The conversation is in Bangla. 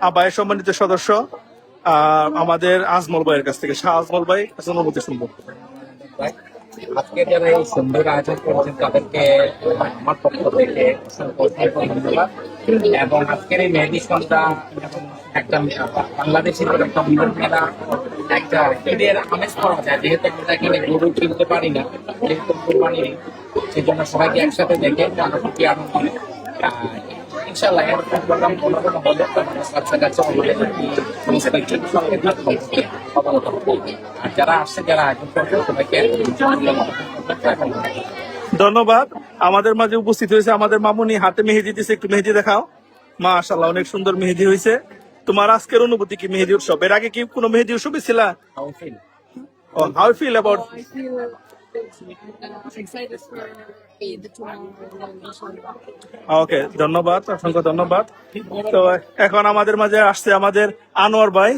আবায়ের সম্মানিত সদস্য আমাদের আজমল ভাইয়ের কাছ থেকে, শাহ আজমল ভাই অনুমতি শুনবো। আজকে যারা এই সুন্দর আয়োজন করেছেন তাদেরকে আমার পক্ষ থেকে অসংখ্য ধন্যবাদ। এবং আজকের এই মেহেদি সন্ধ্যা একটা বাংলাদেশের একটা মিলন মেলা, একটা ঈদের আমেজ পাওয়া যায়, যেহেতু আমরা এখানে গরু কিনতে পারি না, যেহেতু কোরবানি নেই, সেই জন্য সবাইকে একসাথে দেখে খুবই আনন্দ। ইনশাল্লাহ এরকম প্রোগ্রাম কোনো কোনো হলে কাছাকাছি অবগত হবে। আর যারা আসছে, যারা আয়োজন করবে, সবাইকে ধন্যবাদ। আমাদের মাঝে উপস্থিত হয়েছে আমাদের মামুনি, হাতে মেহেদি দিছে, একটু মেহেদি দেখাও। মাশাআল্লাহ, অনেক সুন্দর মেহেদি হয়েছে। তোমার আজকের অনুভূতি কি মেহেদি উৎসব? এর আগে কি কোনো মেহেদি উৎসবে ছিলা? How you feel about? I feel excited for Eid tomorrow. ওকে, ধন্যবাদ, অসংখ্য ধন্যবাদ। তো এখন আমাদের মাঝে আসছে আমাদের আনোয়ার ভাই।